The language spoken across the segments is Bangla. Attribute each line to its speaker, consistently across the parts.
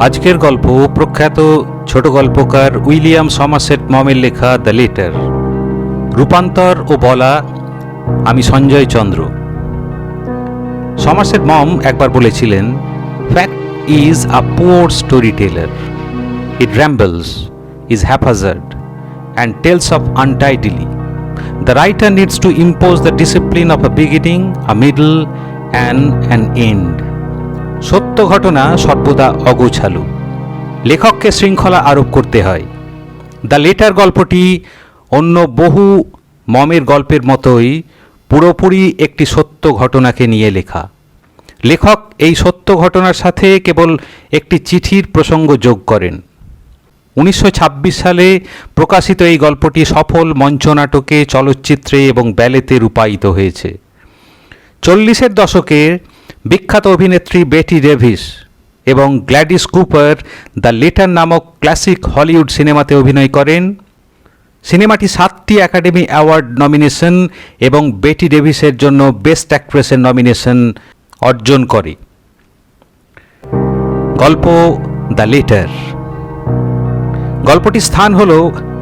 Speaker 1: আজকের গল্প প্রখ্যাত ছোট গল্পকার উইলিয়াম সমারসেট মমের লেখা দ্য লেটার। রূপান্তর ও বলা আমি সঞ্জয় চন্দ্র। সমারসেট মম একবার বলেছিলেন, fact is a poor story teller. It rambles, is haphazard, and tells of untidily. The writer needs to impose the discipline of a beginning, a middle, and an end. সত্য ঘটনা সর্বদা অগোছালো, লেখককে শৃঙ্খলা আরোপ করতে হয়। দ্য লেটার গল্পটি অন্য বহু মমের গল্পের মতোই পুরোপুরি একটি সত্য ঘটনাকে নিয়ে লেখা। লেখক এই সত্য ঘটনার সাথে কেবল একটি চিঠির প্রসঙ্গ যোগ করেন। 1926 সালে প্রকাশিত এই গল্পটি সফল মঞ্চনাটকে, চলচ্চিত্রে এবং ব্যালেতে রূপায়িত হয়েছে। 40-এর দশকে বিখ্যাত অভিনেত্রী বেটি ডেভিস এবং গ্ল্যাডিস কুপার দ্য লেটার নামক ক্লাসিক হলিউড সিনেমাতে অভিনয় করেন। সিনেমাটি 7টি একাডেমি অ্যাওয়ার্ড নমিনেশন এবং বেটি ডেভিসের জন্য বেস্ট অ্যাক্ট্রেসের নমিনেশন অর্জন করে। গল্প দ্য লেটার। গল্পটির স্থান হল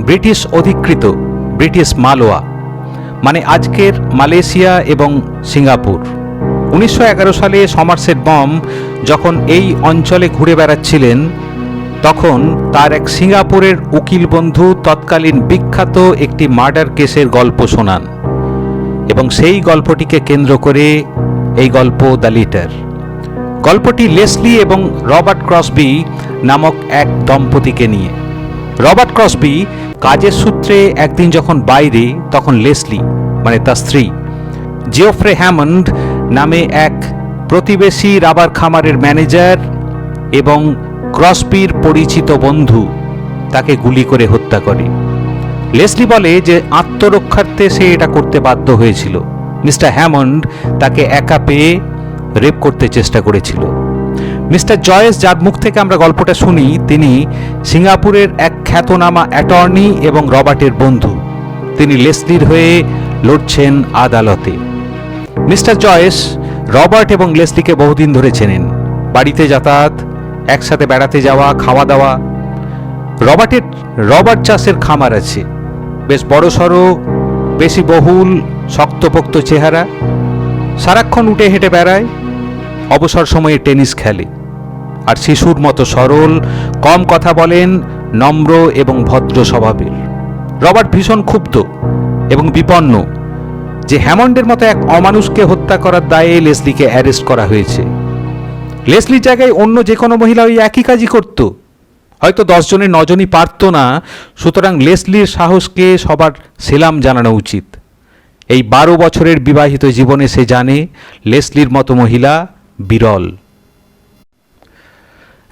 Speaker 1: ব্রিটিশ অধিকৃত ব্রিটিশ মালওয়া, মানে আজকের মালয়েশিয়া এবং সিঙ্গাপুর। 1911 সালে সমারসেট মম যখন এই অঞ্চলে ঘুরে বেড়াচ্ছিলেন, তখন তার এক সিঙ্গাপুরের উকিল বন্ধু তৎকালীন বিখ্যাত একটি মার্ডার কেসের গল্প শোনান এবং সেই গল্পটিকে কেন্দ্র করে এই গল্প দ্য লেটার। গল্পটি লেসলি এবং রবার্ট ক্রসবি নামক এক দম্পতিকে নিয়ে। রবার্ট ক্রসবি কাজের সূত্রে একদিন যখন বাইরে, তখন লেসলি মানে তার স্ত্রী জিওফ্রে হ্যামন্ড নামে এক প্রতিবেশী রাবার খামারের ম্যানেজার এবং ক্রসবির পরিচিত বন্ধু তাকে গুলি করে হত্যা করে। লেসলি বলে যে আত্মরক্ষার্থে সে এটা করতে বাধ্য হয়েছিল। মিস্টার হ্যামন্ড তাকে একা পেয়ে রেপ করতে চেষ্টা করেছিল। মিস্টার জয়েস, যার মুখ থেকে আমরা গল্পটা শুনি, তিনি সিঙ্গাপুরের এক খ্যাতনামা অ্যাটর্নি এবং রবার্টের বন্ধু। তিনি লেসলির হয়ে লড়ছেন আদালতে। মিস্টার জয়েস রবার্ট এবং লেসলিকে বহুদিন ধরে চেনেন, বাড়িতে যাতায়াত, একসাথে বেড়াতে যাওয়া, খাওয়া দাওয়া। রবার্টের রবার চাষের খামার আছে, বেশ বড়সড়, বেশি বহুল, শক্তপোক্ত চেহারা। সারাক্ষণ উঠে হেঁটে বেড়ায়, অবসর সময়ে টেনিস খেলে, আর শিশুর মতো সরল, কম কথা বলেন, নম্র এবং ভদ্র স্বভাবের। রবার্ট ভীষণ ক্ষুব্ধ এবং বিপন্ন যে হ্যামন্ডের মতো এক অমানুষকে হত্যা করার দায়ে লেসলিকে অ্যারেস্ট করা হয়েছে। লেসলির জায়গায় অন্য যে কোনো মহিলা ওই একই কাজই করত, হয়তো 10 জনের 9 জনই পারত না। সুতরাং লেসলির সাহসকে সবার সেলাম জানানো উচিত। এই 12 বছরের বিবাহিত জীবনে সে জানে লেসলির মতো মহিলা বিরল।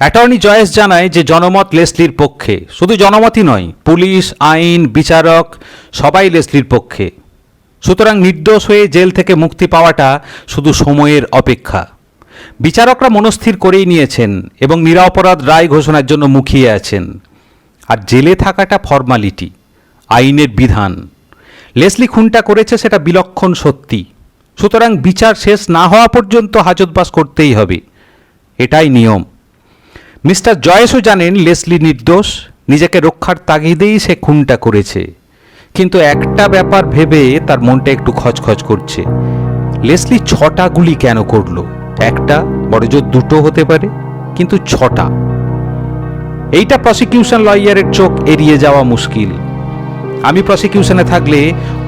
Speaker 1: অ্যাটর্নি জয়েস জানায় যে জনমত লেসলির পক্ষে। শুধু জনমতই নয়, পুলিশ, আইন, বিচারক সবাই লেসলির পক্ষে। সুতরাং নির্দোষ হয়ে জেল থেকে মুক্তি পাওয়াটা শুধু সময়ের অপেক্ষা। বিচারকরা মনস্থির করেই নিয়েছেন এবং নিরপরাধ রায় ঘোষণার জন্য মুখিয়ে আছেন। আর জেলে থাকাটা ফর্মালিটি, আইনের বিধান। লেসলি খুনটা করেছে সেটা বিলক্ষণ সত্যি। সুতরাং বিচার শেষ না হওয়া পর্যন্ত হাজতবাস করতেই হবে, এটাই নিয়ম। মিস্টার জয়েসও জানেন লেসলি নির্দোষ, নিজেকে রক্ষার তাগিদেই সে খুনটা করেছে। কিন্তু একটা ব্যাপার ভেবে তার মনটা একটু খচখচ করছে। লেসলি 6টা গুলি কেন করলো? একটা, বড়জোর 2টো হতে পারে, কিন্তু 6টা। এইটা প্রসিকিউশন লয়ারের চোখ এড়িয়ে যাওয়া মুশকিল। আমি প্রসিকিউশনে থাকলে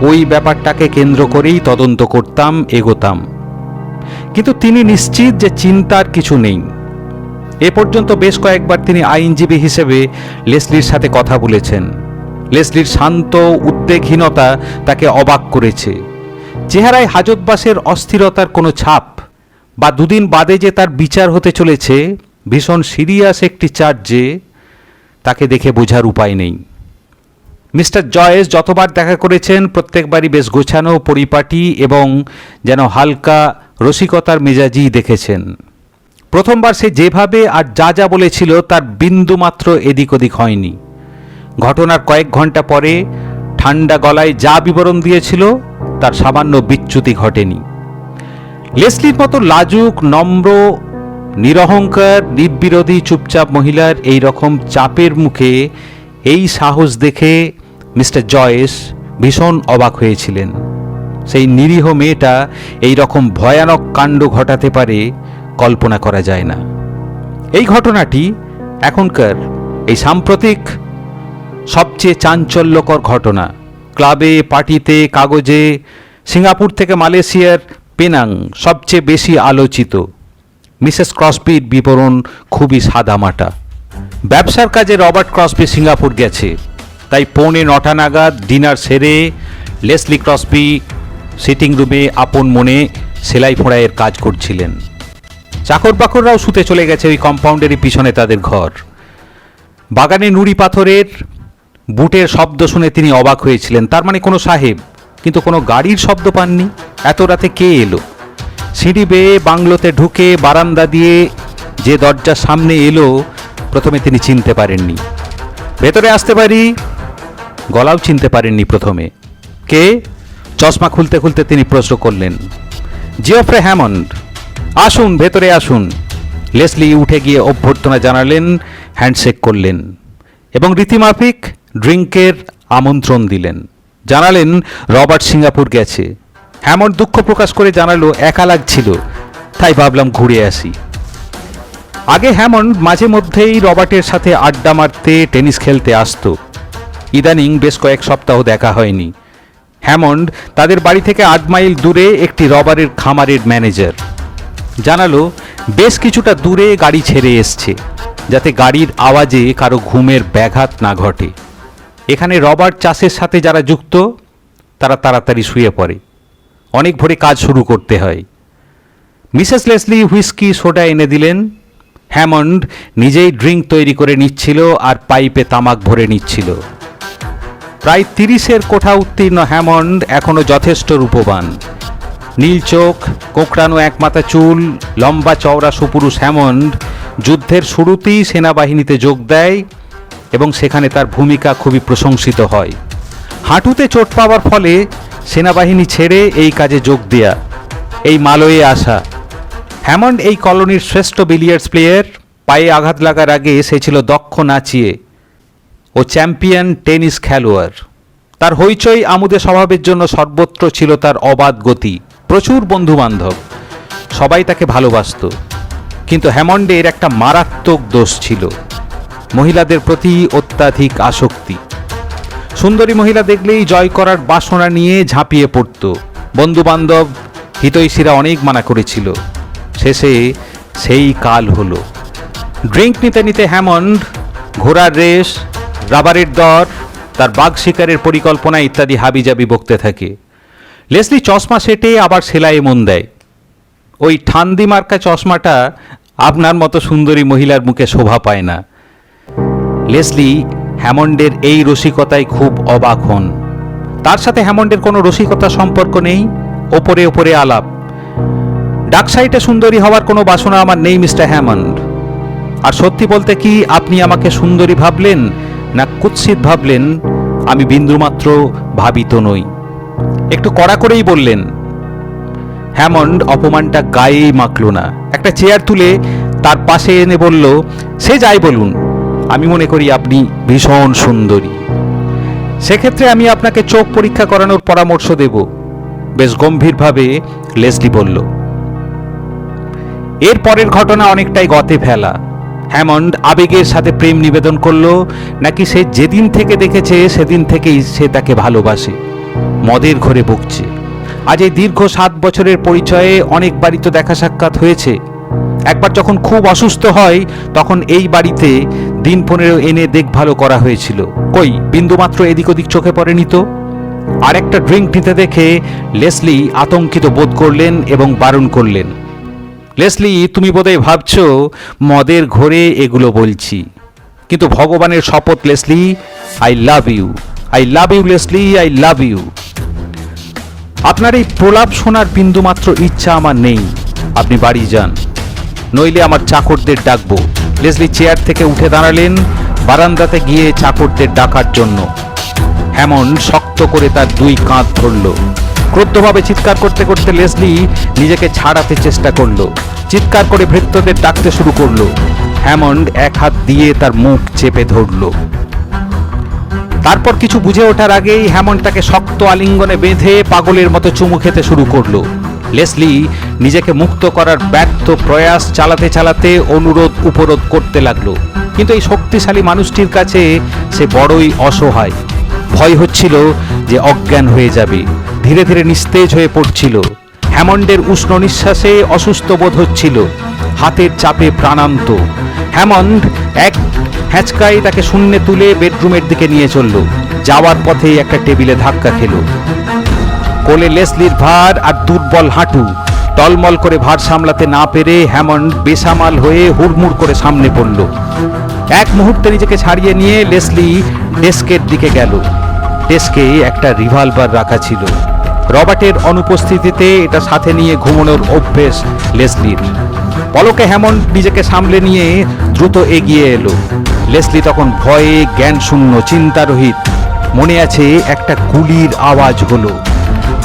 Speaker 1: ওই ব্যাপারটাকে কেন্দ্র করেই তদন্ত করতাম, এগোতাম। কিন্তু তিনি নিশ্চিত যে চিন্তার কিছু নেই। এ পর্যন্ত বেশ কয়েকবার তিনি আইনজীবী হিসেবে লেসলির সাথে কথা বলেছেন। লেসলির শান্ত উদ্বেগহীনতা তাকে অবাক করেছে। চেহারায় হাজতবাসের অস্থিরতার কোনো ছাপ, বা 2 দিন বাদে যে তার বিচার হতে চলেছে ভীষণ সিরিয়াস একটি চার্জে, তাকে দেখে বোঝার উপায় নেই। মিস্টার জয়েস যতবার দেখা করেছেন প্রত্যেকবারই বেশ গোছানো, পরিপাটি এবং যেন হালকা রসিকতার মেজাজই দেখেছেন। প্রথমবার সে যেভাবে আর যা যা বলেছিল তার বিন্দুমাত্র এদিক ওদিক হয়নি। ঘটনার কয়েক ঘন্টা পরে ঠান্ডা গলায় যা বিবরণ দিয়েছিল তার সামান্য বিচ্যুতি ঘটেনি। লেসলির মতো লাজুক, নম্র নিরহংকার নির্বিরোধী চুপচাপ মহিলার এই রকম চাপের মুখে এই সাহস দেখে মিস্টার জয়েস ভীষণ অবাক হয়েছিলেন। সেই নিরীহ মেয়েটা এই রকম ভয়ানক কাণ্ড ঘটাতে পারে কল্পনা করা যায় না। এই ঘটনাটি এখনকার এই সাম্প্রতিক সবচেয়ে চাঞ্চল্যকর ঘটনা। ক্লাবে, পার্টিতে, কাগজে, সিঙ্গাপুর থেকে মালয়েশিয়ার পেনাং সবচেয়ে বেশি আলোচিত। মিসেস ক্রসবির বিবরণ খুবই সাদামাটা। ব্যবসার কাজে রবার্ট ক্রসবি সিঙ্গাপুর গেছে, তাই 8:45 নাগাদ ডিনার সেরে লেসলি ক্রসবি সিটিং রুমে আপন মনে সেলাই ফোঁড়াইয়ের কাজ করছিলেন। চাকর বাকররাও শুতে চলে গেছে ওই কম্পাউন্ডেরই পিছনে তাদের ঘর। বাগানে নুড়ি পাথরের বুটের শব্দ শুনে তিনি অবাক হয়েছিলেন। তার মানে কোনো সাহেব, কিন্তু কোনো গাড়ির শব্দ পাননি। এত রাতে কে এলো? সিঁড়ি বেয়ে বাংলোতে ঢুকে বারান্দা দিয়ে যে দরজার সামনে এলো, প্রথমে তিনি চিনতে পারেননি। ভেতরে আসতে পারি, গলাও চিনতে পারেননি প্রথমে। কে? চশমা খুলতে খুলতে তিনি প্রশ্ন করলেন, জিওফ্রে হ্যামন্ড। আসুন, ভেতরে আসুন। লেসলি উঠে গিয়ে অভ্যর্থনা জানালেন, হ্যান্ডশেক করলেন এবং রীতিমাফিক ড্রিঙ্কের আমন্ত্রণ দিলেন। জানালেন রবার্ট সিঙ্গাপুর গেছে। হ্যামন্ড দুঃখ প্রকাশ করে জানালো, একা লাগছিল, তাই ভাবলাম ঘুরে আসি। আগে হ্যামন্ড মাঝে মধ্যেই রবার্টের সাথে আড্ডা মারতে, টেনিস খেলতে আসতো। ইদানিং বেশ কয়েক সপ্তাহ দেখা হয়নি। হ্যামন্ড তাদের বাড়ি থেকে 8 মাইল দূরে একটি রবারের খামারের ম্যানেজার। জানালো বেশ কিছুটা দূরে গাড়ি ছেড়ে এসছে, যাতে গাড়ির আওয়াজে কারো ঘুমের ব্যাঘাত না ঘটে। এখানে রবার্ট চাষের সাথে যারা যুক্ত তারা তাড়াতাড়ি শুয়ে পড়ে, অনেক ভোরে কাজ শুরু করতে হয়। মিসেস লেসলি হুইস্কি সোডা এনে দিলেন। হ্যামন্ড নিজেই ড্রিঙ্ক তৈরি করে নিচ্ছিল আর পাইপে তামাক ভরে নিচ্ছিল। প্রায় 30-এর কোঠা উত্তীর্ণ হ্যামন্ড এখনও যথেষ্ট রূপবান। নীল চোখ, কোঁকড়ানো একমাথা চুল, লম্বা চওড়া সুপুরুষ হ্যামন্ড যুদ্ধের শুরুতেই সেনাবাহিনীতে যোগ দেয় এবং সেখানে তার ভূমিকা খুবই প্রশংসিত হয়। হাঁটুতে চোট পাওয়ার ফলে সেনাবাহিনী ছেড়ে এই কাজে যোগ দেয়া, এই মালয়ে আসা। হ্যামন্ড এই কলোনির শ্রেষ্ঠ বিলিয়ার্ডস প্লেয়ার। পায়ে আঘাত লাগার আগে সে ছিল দক্ষ নাচিয়ে ও চ্যাম্পিয়ন টেনিস খেলোয়াড়। তার হইচই আমোদে স্বভাবের জন্য সর্বত্র ছিল তার অবাধ গতি, প্রচুর বন্ধুবান্ধব, সবাই তাকে ভালোবাসত। কিন্তু হ্যামন্ডের একটা মারাত্মক দোষ ছিল, মহিলাদের প্রতি অত্যাধিক আসক্তি। সুন্দরী মহিলা দেখলেই জয় করার বাসনা নিয়ে ঝাঁপিয়ে পড়ত। বন্ধুবান্ধব, হিতৈষীরা অনেক মানা করেছিল, শেষে সেই কাল হলো। ড্রিঙ্ক নিতে নিতে হ্যামন্ড ঘোড়ার রেস, রাবারের দর, তার বাঘ শিকারের পরিকল্পনা ইত্যাদি হাবিজাবি বকতে থাকে। লেসলি চশমা সেটে আবার সেলাইয়ে মন দেয়। ওই ঠান্দি মার্কা চশমাটা আপনার মতো সুন্দরী মহিলার মুখে শোভা পায় না। লেসলি হ্যামন্ডের এই রসিকতায় খুব অবাক হন। তার সাথে হ্যামন্ডের কোনো রসিকতা সম্পর্ক নেই, ওপরে ওপরে আলাপ। ডাকসাইটে সুন্দরী হওয়ার কোনো বাসনা আমার নেই মিস্টার হ্যামন্ড। আর সত্যি বলতে কি, আপনি আমাকে সুন্দরী ভাবলেন না কুৎসিত ভাবলেন, আমি বিন্দুমাত্র ভাবিত নই। একটু কড়া করেই বললেন। হ্যামন্ড অপমানটা গায়েই মাখল না। একটা চেয়ার তুলে তার পাশে এনে বলল, সে যাই বলুন, আমি মনে করি আপনি ভীষণ সুন্দরী। সেক্ষেত্রে আমি আপনাকে চোখ পরীক্ষা করানোর পরামর্শ দেব, বেশ গম্ভীরভাবে লেসলি বলল। এর পরের ঘটনা অনেকটাই গতে ফেলা। হ্যামন্ড আবেগের সাথে প্রেম নিবেদন করলো, নাকি সে যেদিন থেকে দেখেছে সেদিন থেকেই সে তাকে ভালোবাসে, মদের ঘরে বকছে। আজ এই দীর্ঘ 7 বছরের পরিচয়ে অনেক বাড়ি তো দেখা সাক্ষাৎ হয়েছে। একবার যখন খুব অসুস্থ হয় তখন এই বাড়িতে দিন 15 এনে দেখভালও করা হয়েছিল। কই বিন্দুমাত্র এদিক ওদিক চোখে পড়েনি তো। আর একটা ড্রিঙ্ক নিতে দেখে লেসলি আতঙ্কিত বোধ করলেন এবং বারণ করলেন, লেসলি তুমি বোধহয় ভাবছো মদের ঘরে এগুলো বলছি, কিন্তু ভগবানের শপথ Leslie, I love you, I love you Leslie, I love you. আপনার এই প্রলাপ শোনার বিন্দুমাত্র ইচ্ছা আমার নেই। আপনি বাড়ি যান, নইলে আমার চাকরদের ডাকবো। লেসলি চেয়ার থেকে উঠে দাঁড়ালেন, বারান্দাতে গিয়ে চাকরদের ডাকার জন্য। হ্যামন্ড শক্ত করে তার 2 কাঁধ ধরল। ক্রুদ্ধভাবে চিৎকার করতে করতে লেসলি নিজেকে ছাড়াতে চেষ্টা করলো। চিৎকার করে ভৃত্যদের ডাকতে শুরু করলো। হ্যামন্ড এক হাত দিয়ে তার মুখ চেপে ধরল। তারপর কিছু বুঝে ওঠার আগেই হ্যামন্ড তাকে শক্ত আলিঙ্গনে বেঁধে পাগলের মতো চুমু খেতে শুরু করলো। লেসলি নিজেকে মুক্ত করার ব্যর্থ প্রয়াস চালাতে চালাতে অনুরোধ উপরোধ করতে লাগলো, কিন্তু এই শক্তিশালী মানুষটির কাছে সে বড়ই অসহায়। ভয় হচ্ছিল যে অজ্ঞান হয়ে যাবে, ধীরে ধীরে নিস্তেজ হয়ে পড়ছিল। হ্যামন্ডের উষ্ণ নিঃশ্বাসে অসুস্থ বোধ হচ্ছিল, হাতের চাপে প্রাণান্ত। হ্যামন্ড এক হ্যাঁচকায় তাকে শূন্যে তুলে বেডরুমের দিকে নিয়ে চলল। যাওয়ার পথেই একটা টেবিলে ধাক্কা খেল। কোলে লেসলির ভার আর দুর্বল হাঁটু, টলমল করে ভার সামলাতে না পেরে হ্যামন্ড বেসামাল হয়ে হুড়মুড় করে সামনে পড়ল। এক মুহূর্তে নিজেকে ছাড়িয়ে নিয়ে লেসলি ডেস্কের দিকে গেল। ডেস্কে একটা রিভলভার রাখা ছিল। রবার্টের অনুপস্থিতিতে এটা সাথে নিয়ে ঘুমানোর অভ্যেস লেসলির। পলকে হ্যামন্ড নিজেকে সামলে নিয়ে দ্রুত এগিয়ে এলো। লেসলি তখন ভয়ে জ্ঞানশূন্য, চিন্তারহিত। মনে আছে একটা গুলির আওয়াজ হলো।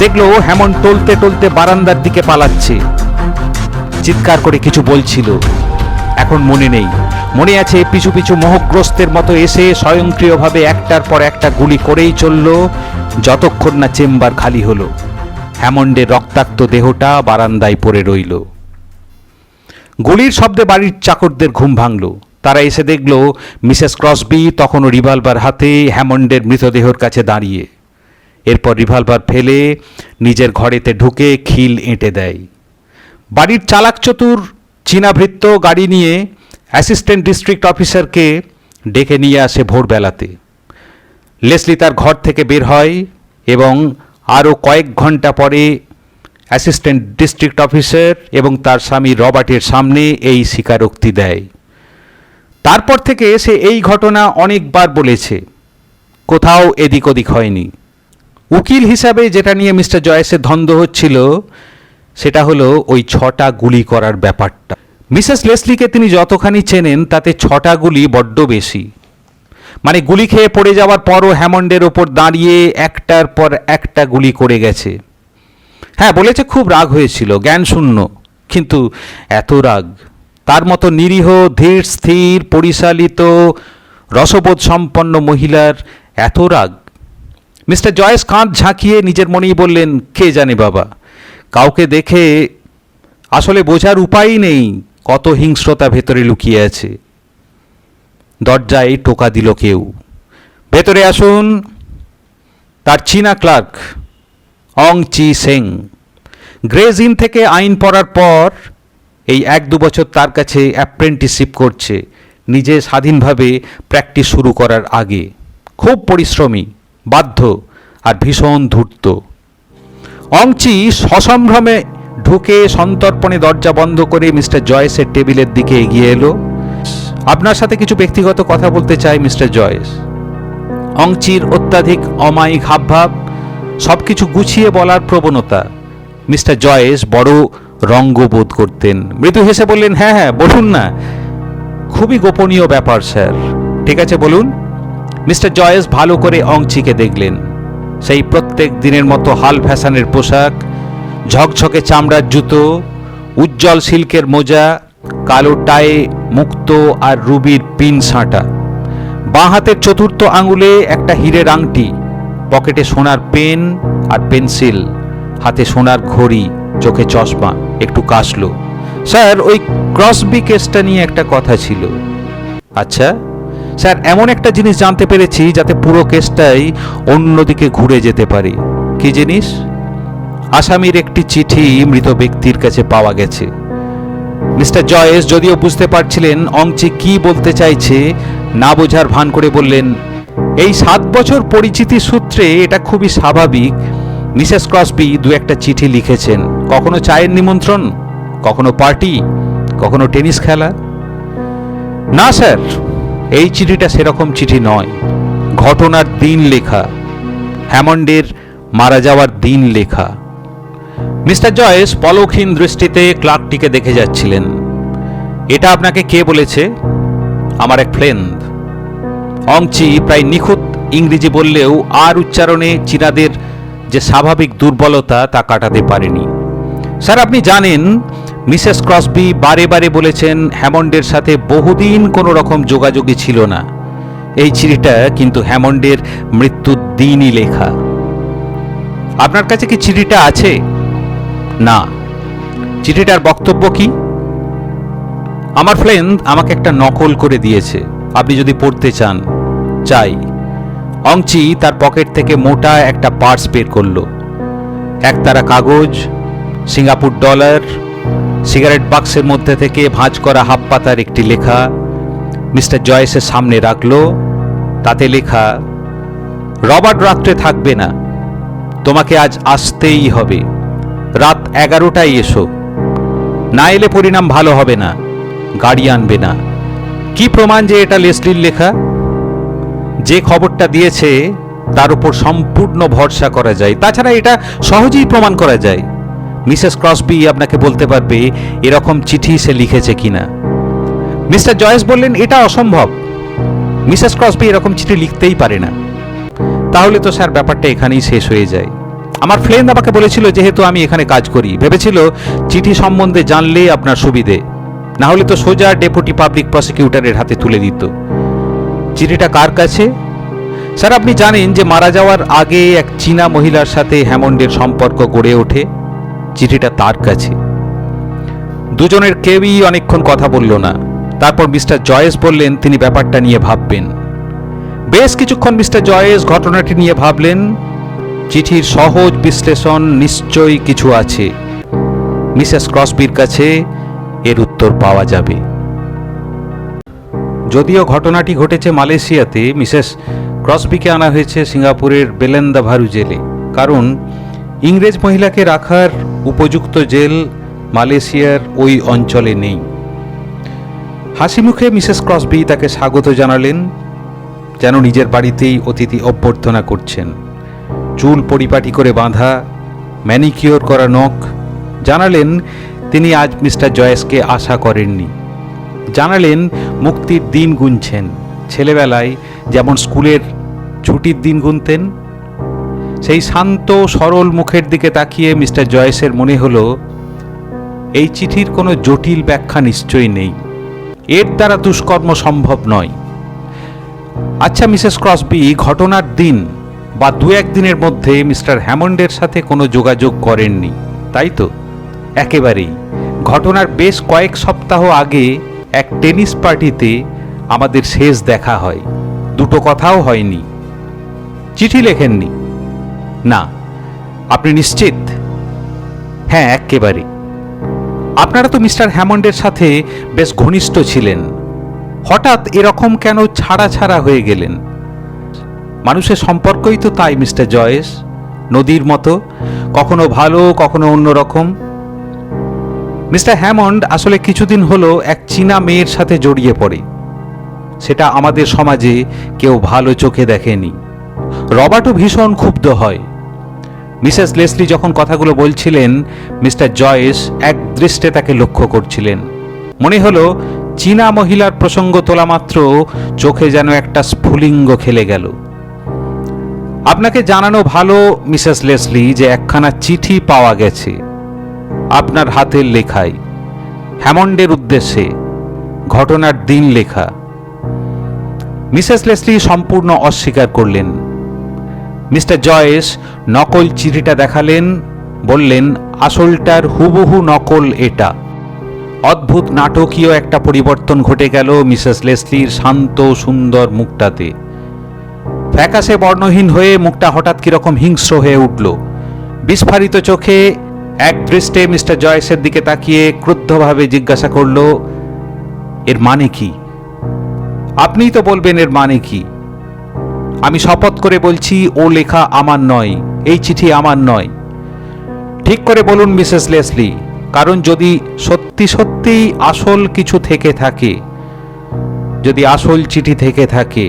Speaker 1: দেখলো হ্যামন্ড টলতে টলতে বারান্দার দিকে পালাচ্ছে, চিৎকার করে কিছু বলছিল। এখন মনে নেই। মনে আছে পিছু পিছু মোহগ্রস্তের মতো এসে স্বয়ংক্রিয়ভাবে একটার পর একটা গুলি করেই চলল, যতক্ষণ না চেম্বার খালি হলো। হ্যামন্ডের রক্তাক্ত দেহটা বারান্দায় পড়ে রইল। গুলির শব্দে বাড়ির চাকরদের ঘুম ভাঙল। তারা এসে দেখল মিসেস ক্রসবি তখনও রিভলভার হাতে হ্যামন্ডের মৃতদেহর কাছে দাঁড়িয়ে। এরপর রিভলভার ফেলে নিজের ঘরেতে ঢুকে খিল এঁটে দেয়। বাড়ির চালাক চতুর চীনাভৃত্য গাড়ি নিয়ে অ্যাসিস্ট্যান্ট ডিস্ট্রিক্ট অফিসারকে ডেকে নিয়ে আসে ভোরবেলাতে। লেসলি তার ঘর থেকে বের হয় এবং আরও কয়েক ঘন্টা পরে অ্যাসিস্ট্যান্ট ডিস্ট্রিক্ট অফিসার এবং তার স্বামী রবার্টের সামনে এই স্বীকারোক্তি দেয়। তারপর থেকে সে এই ঘটনা অনেকবার বলেছে, কোথাও এদিক ওদিক হয়নি। উকিল হিসাবে যেটা নিয়ে মিস্টার জয়েসের ধন্দ হচ্ছিল সেটা হলো ওই 6টা গুলি করার ব্যাপারটা। মিসেস লেসলিকে তিনি যতখানি চেনেন তাতে 6টা গুলি বড্ড বেশি। মানে গুলি খেয়ে পড়ে যাওয়ার পরও হ্যামন্ডের ওপর দাঁড়িয়ে একটার পর একটা গুলি করে গেছে। হ্যাঁ, বলেছে খুব রাগ হয়েছিল, জ্ঞান শূন্য, কিন্তু এত রাগ? তার মতো নিরীহ, ধীর স্থির, পরিচালিত, রসবোধ সম্পন্ন মহিলার এত রাগ? মিস্টার জয়েস কাঁধ ঝাঁকিয়ে নিজের মনেই বললেন, কে জানে বাবা, কাউকে দেখে আসলে বোঝার উপায়ই নেই কত হিংস্রতা ভেতরে লুকিয়ে আছে। দরজায় টোকা দিল কেউ। ভেতরে আসুন। তার চীনা clerk Ong Chi Seng. Gray's Inn থেকে আইন পড়ার পর এই 1-2 বছর তার কাছে অ্যাপ্রেন্টিসশিপ করছে, নিজে স্বাধীনভাবে প্র্যাকটিস শুরু করার আগে। খুব পরিশ্রমী, বাধ্য আর ভীষণ ধূর্ত। অংচি সসম্ভ্রমে ঢুকে সন্তর্পণে দরজা বন্ধ করে মিস্টার জয়েসের টেবিলের দিকে এগিয়ে এলো। আপনার সাথে কিছু ব্যক্তিগত কথা বলতে চাই মিস্টার জয়েস। অংচির অত্যাধিক অমায়িক হাবভাব, সব কিছু গুছিয়ে বলার প্রবণতা। মিস্টার জয়েস বড় রঙ্গবোধ করতেন। মৃদু হেসে বললেন, হ্যাঁ হ্যাঁ বলুন না, খুবই গোপনীয় ব্যাপার স্যার। ঠিক আছে বলুন। মিস্টার জয়েস ভালো করে অংচিকে দেখলেন। সেই প্রত্যেক দিনের মতো হাল ফ্যাশনের পোশাক, ঝকঝকে চামড়ার জুতো, উজ্জ্বল সিল্কের মোজা, কালো টায়ে মুক্তো আর রুবির পিন সাঁটা, বাঁ হাতের চতুর্থ আঙুলে একটা হীরের আংটি, পকেটে সোনার পেন আর পেন্সিল, হাতে সোনার ঘড়ি, চোখে চশমা। একটু কাশলো। স্যার, ওই ক্রসবি কেসটা নিয়ে একটা কথা ছিল। আচ্ছা স্যার, এমন একটা জিনিস জানতে পেরেছি যাতে পুরো কেসটাই অন্যদিকে ঘুরে যেতে পারে। কি জিনিস? আসামির একটি চিঠি মৃত ব্যক্তির কাছে পাওয়া গেছে। মিস্টার জয়েস যদিও বুঝতে পারছিলেন অংচি কি বলতে চাইছে, না বোঝার ভান করে বললেন, এই 7 বছর পরিচিতি সূত্রে এটা খুবই স্বাভাবিক। মিসেস ক্রসবি 2-একটা চিঠি লিখেছেন, কখনো চায়ের নিমন্ত্রণ, কখনো পার্টি, কখনো টেনিস খেলা। না স্যার, এই চিঠিটা সেরকম চিঠি নয়। ঘটনার দিন লেখা, হ্যামন্ডের মারা যাওয়ার দিন লেখা। মিস্টার জয়েস পলকহীন দৃষ্টিতে ক্লার্কটিকে দেখে যাচ্ছিলেন। এটা আপনাকে কে বলেছে? আমার এক ফ্রেন্ড। অংচি প্রায় নিখুঁত ইংরেজি বললেও আর উচ্চারণে চীনাদের যে স্বাভাবিক দুর্বলতা তা কাটাতে পারেনি। স্যার, আপনি জানেন মিসেস ক্রসবি বারে বারে বলেছেন হ্যামন্ডের সাথে বহুদিন কোনো রকম যোগাযোগই ছিল না। এই চিঠিটা কিন্তু হ্যামন্ডের মৃত্যুর দিনই লেখা। আপনার কাছে কি চিঠিটা আছে? না। চিঠিটার বক্তব্য কি? আমার ফ্রেন্ড আমাকে একটা নকল করে দিয়েছে, আপনি যদি পড়তে চান। চাই। অংচি তার পকেট থেকে মোটা একটা পার্স বের করলো। একতারা কাগজ, সিঙ্গাপুর ডলার, সিগারেট বাক্সের মধ্যে থেকে ভাঁজ করা হাফ পাতার একটি লেখা মিস্টার জয়েসের সামনে রাখলো। তাতে লেখা, রবার্ট রাত্রে থাকবে না, তোমাকে আজ আসতেই হবে, রাত 11টায় এসো, না এলে পরিণাম ভালো হবে না, গাড়ি আনবে না। কি প্রমাণ যে এটা লেসলির লেখা? যে খবরটা দিয়েছে তার উপর সম্পূর্ণ ভরসা করা যায়। তাছাড়া এটা সহজেই প্রমাণ করা যায়। মিসেস ক্রসবি আপনাকে বলতে পারবে এরকম চিঠি সে লিখেছে কিনা। মিস্টার জয়েস বললেন, এটা অসম্ভব, মিসেস ক্রসবি এরকম চিঠি লিখতেই পারে না। তাহলে তো স্যার ব্যাপারটা এখানেই শেষ হয়ে যায়। আমার ফ্রেন্ড আমাকে বলেছিল, যেহেতু আমি এখানে কাজ করি, ভেবেছিল চিঠি সম্বন্ধে জানলে আপনার সুবিধে, না হলে তো সোজা ডেপুটি পাবলিক প্রসিকিউটরের হাতে তুলে দিত। চিঠিটা কার কাছে? স্যার আপনি জানেন যে মারা যাওয়ার আগে এক চীনা মহিলার সাথে হ্যামন্ডের সম্পর্ক গড়ে ওঠে। চিঠিটা তার কাছে। দুজনের কেউই অনেকক্ষণ কথা বলল না। তারপর মিস্টার জয়েস বললেন তিনি ব্যাপারটা নিয়ে ভাববেন। বেশ কিছুক্ষণ মিস্টার জয়েস ঘটনাটি নিয়ে ভাবলেন। চিঠির সহজ বিশ্লেষণ নিশ্চয়ই কিছু আছে। মিসেস ক্রসবির কাছে এর উত্তর পাওয়া যাবে। যদিও ঘটনাটি ঘটেছে মালয়েশিয়াতে, মিসেস ক্রসবিকে আনা হয়েছে সিঙ্গাপুরের বেলেন্দাভারু জেলে। কারণ ইংরেজ মহিলাকে রাখার উপযুক্ত জেল মালয়েশিয়ার ওই অঞ্চলে নেই। হাসি মুখে মিসেস ক্রসবি তাকে স্বাগত জানালেন, যেন নিজের বাড়িতেই অতিথি অভ্যর্থনা করছেন। চুল পরিপাটি করে বাঁধা, ম্যানিকিওর করা নখ। জানালেন তিনি আজ মিস্টার জয়েসকে আশা করেননি। জানালেন মুক্তির দিন গুনছেন, ছেলেবেলায় যেমন স্কুলের ছুটির দিন গুনতেন। সেই শান্ত সরল মুখের দিকে তাকিয়ে মিস্টার জয়েসের মনে হলো এই চিঠির কোনো জটিল ব্যাখ্যা নিশ্চয়ই নেই, এর দ্বারা দুষ্কর্ম সম্ভব নয়। আচ্ছা মিসেস ক্রসবি ঘটনার দিন বা দু একদিনের মধ্যে মিস্টার হ্যামন্ডের সাথে কোনো যোগাযোগ করেননি, তাই তো? একেবারেই। ঘটনার বেশ কয়েক সপ্তাহ আগে এক টেনিস পার্টিতে আমাদের শেষ দেখা হয়। দুটো কথাও হয়নি। চিঠি লেখেননি? না। আপনি নিশ্চিত? হ্যাঁ, একেবারে। আপনারা তো মিস্টার হ্যামন্ডের সাথে বেশ ঘনিষ্ঠ ছিলেন, হঠাৎ এরকম কেন ছাড়া ছাড়া হয়ে গেলেন? মানুষের সম্পর্কই তো তাই মিস্টার জয়েস, নদীর মতো, কখনো ভালো কখনো অন্যরকম। মিস্টার হ্যামন্ড আসলে কিছুদিন হলো এক চীনা মেয়ের সাথে জড়িয়ে পড়ে। সেটা আমাদের সমাজে কেউ ভালো চোখে দেখেনি। রবার্টও ভীষণ ক্ষুব্ধ হয়। মিসেস লেসলি যখন কথাগুলো বলছিলেন, মিস্টার জয়েস এক দৃষ্টে তাকে লক্ষ্য করছিলেন। মনে হলো চীনা মহিলার প্রসঙ্গ তোলা মাত্র চোখে যেন একটা স্ফুলিঙ্গ খেলে গেল। আপনাকে জানানো ভালো মিসেস লেসলি যে একখানা চিঠি পাওয়া গেছে আপনার হাতের লেখায়, হ্যামন্ডের উদ্দেশ্যে, ঘটনার দিন লেখা। মিসেস লেসলি সম্পূর্ণ অস্বীকার করলেন। মিস্টার জয়েস নকল চিঠিটা দেখালেন, বললেন আসলটার হুবহু নকল এটা। অদ্ভুত নাটকীয় একটা পরিবর্তন ঘটে গেল মিসেস লেসলির শান্ত সুন্দর মুখটাতে। ফ্যাকাশে বর্ণহীন হয়ে মুখটা হঠাৎ কিরকম হিংস্র হয়ে উঠল। বিস্ফারিত চোখে এক দৃষ্টে মিস্টার জয়েসের দিকে তাকিয়ে ক্রুদ্ধভাবে জিজ্ঞাসা করল, এর মানে কি? আপনিই তো বলবেন এর মানে কি। আমি শপথ করে বলছি ও লেখা আমার নয়, এই চিঠি আমার নয়। ঠিক করে বলুন মিসেস লেসলি, কারণ যদি সত্যি সত্যিই আসল কিছু থেকে থাকে, যদি আসল চিঠি থেকে থাকে,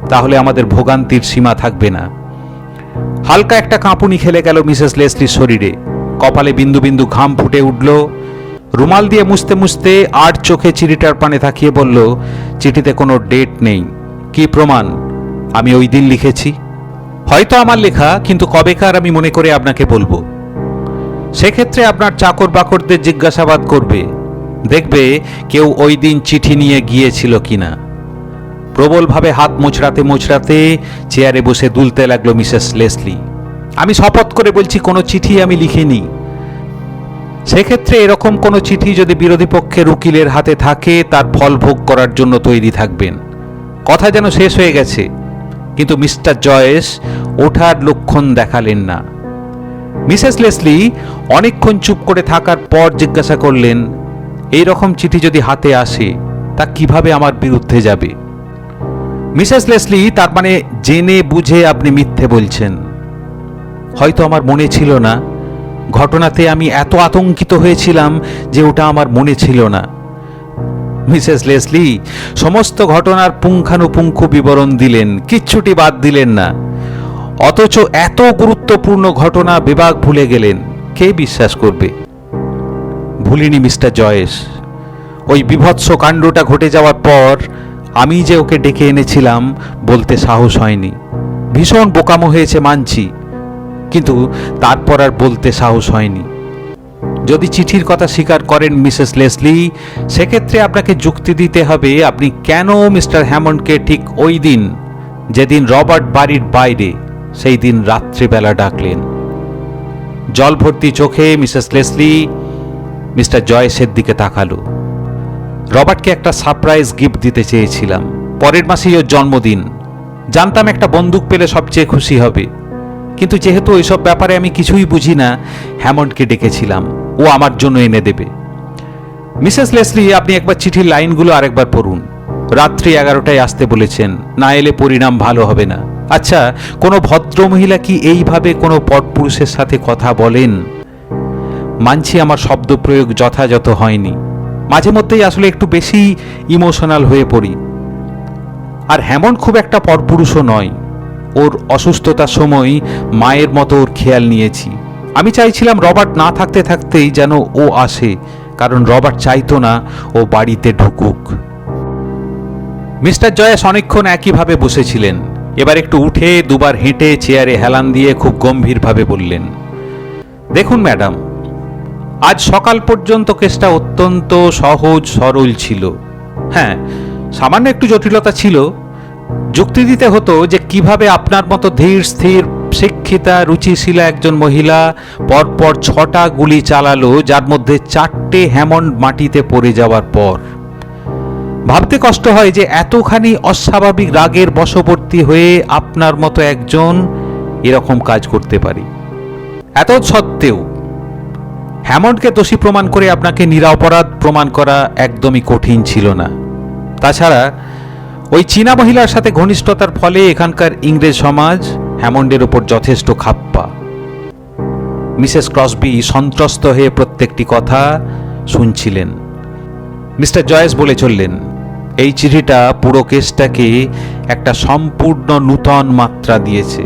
Speaker 1: তাহলে আমাদের ভোগান্তির সীমা থাকবে না। হালকা একটা কাঁপুনি খেলে গেল মিসেস লেসলির শরীরে। কপালে বিন্দু বিন্দু ঘাম ফুটে উঠল। রুমাল দিয়ে মুছতে মুছতে আর চোখে চিঠিটার পানে তাকিয়ে বলল, চিঠিতে কোনো ডেট নেই। কি প্রমাণ? আমি ওই দিন লিখেছি। হয়তো আমার লেখা, কিন্তু কবেকার আমি মনে করে আপনাকে বলবো। সেক্ষেত্রে আপনার চাকর বাকরদের জিজ্ঞাসাবাদ করবে, দেখবে কেউ ওই দিন চিঠি নিয়ে গিয়েছিল কিনা। প্রবলভাবে হাত মোচড়াতে মোচড়াতে চেয়ারে বসে দুলতে লাগলো মিসেস লেসলি। আমি শপথ করে বলছি কোনো চিঠি আমি লিখিনি। সেক্ষেত্রে এরকম কোনো চিঠি যদি বিরোধী পক্ষের উকিলের হাতে থাকে তার ফল ভোগ করার জন্য তৈরি থাকবেন। কথা যেন শেষ হয়ে গেছে, কিন্তু মিস্টার জয়েস ওঠার লক্ষণ দেখালেন না। মিসেস লেসলি অনেকক্ষণ চুপ করে থাকার পর জিজ্ঞাসা করলেন, এই রকম চিঠি যদি হাতে আসে তা কিভাবে আমার বিরুদ্ধে যাবে? মিসেস লেসলি, তার মানে জেনে বুঝে আপনি মিথ্যে বলছেন। হয়তো আমার মনে ছিল না, ঘটনাতে আমি এত আতঙ্কিত হয়েছিলাম যে ওটা আমার মনে ছিল না। মিসেস লেসলি সমস্ত ঘটনার পুঙ্খানুপুঙ্খ বিবরণ দিলেন, কিচ্ছুটি বাদ দিলেন না। অথচ এত গুরুত্বপূর্ণ ঘটনা বেবাগ ভুলে গেলেন, কে বিশ্বাস করবে? ভুলিনি মিস্টার জয়েস। ওই বিভৎস কাণ্ডটা ঘটে যাওয়ার পর আমি যে ওকে ডেকে এনেছিলাম বলতে সাহস হয়নি। ভীষণ বোকামো হয়েছে মানছি, কিন্তু তারপর আর বলতে সাহস হয়নি। যদি চিঠির কথা স্বীকার করেন মিসেস লেসলি, সেক্ষেত্রে আপনাকে যুক্তি দিতে হবে আপনি কেন মিস্টার হ্যামন্ডকে ঠিক ওই দিন, যেদিন রবার্ট বাড়ির বাইরে, সেই দিন রাত্রিবেলা ডাকলেন। জল ভর্তি চোখে মিসেস লেসলি মিস্টার জয়েসের দিকে তাকালো। রবার্টকে একটা সারপ্রাইজ গিফট দিতে চেয়েছিলাম। পরের মাসেই ওর জন্মদিন। জানতাম একটা বন্দুক পেলে সবচেয়ে খুশি হবে, কিন্তু যেহেতু ওইসব ব্যাপারে আমি কিছুই বুঝি না, হ্যামন্ডকে ডেকেছিলাম, ও আমার জন্য এনে দেবে। মিসেস লেসলি, আপনি একবার চিঠির লাইনগুলো আরেকবার পড়ুন। রাত্রি 11টায় আসতে বলেছেন, না এলে পরিণাম ভালো হবে না। আচ্ছা, কোনো ভদ্রমহিলা কি এইভাবে কোনো পরপুরুষের সাথে কথা বলেন? মানছি আমার শব্দ প্রয়োগ যথাযথ হয়নি, মাঝে মধ্যেই আসলে একটু বেশি ইমোশনাল হয়ে পড়ি। আর হ্যামন্ড খুব একটা পরপুরুষও নয়। ওর অসুস্থতার সময় মায়ের মতো ওর খেয়াল নিয়েছি। আমি চাইছিলাম রবার্ট না থাকতে থাকতেই যেন ও আসে, কারণ রবার্ট চাইতো না ও বাড়িতে ঢুকুক। মিস্টার জয়েস অনেকক্ষণ একইভাবে বসেছিলেন। এবার একটু উঠে দুবার হেঁটে চেয়ারে হেলান দিয়ে খুব গম্ভীরভাবে বললেন, দেখুন ম্যাডাম, আজ সকাল পর্যন্ত কেসটা অত্যন্ত সহজ সরল ছিল। হ্যাঁ, সামান্য একটু জটিলতা ছিল। যুক্তি দিতে হতো যে কিভাবে আপনার মতো ধীর স্থির শিক্ষিতা রুচিশীলা একজন মহিলা পরপর 6টা গুলি চালালো, যার মধ্যে 4টে হ্যামন্ড মাটিতে পড়ে যাওয়ার পর। ভাবতে কষ্ট হয় যে এতখানি অস্বাভাবিক রাগের বশবর্তী হয়ে আপনার মতো একজন এরকম কাজ করতে পারে। এত সত্ত্বেও হ্যামন্ডকে দোষী প্রমাণ করে আপনাকে নিরপরাধ প্রমাণ করা একদমই কঠিন ছিল না। তাছাড়া ওই চীনা মহিলার সাথে ঘনিষ্ঠতার ফলে এখানকার ইংরেজ সমাজ হ্যামন্ডের উপর যথেষ্ট খাপ্পা। মিসেস ক্রসবি সন্ত্রস্ত হয়ে প্রত্যেকটি কথা শুনছিলেন। মিস্টার জয়েস বলে চললেন, এই চিঠিটা পুরো কেসটাকে একটা সম্পূর্ণ নূতন মাত্রা দিয়েছে।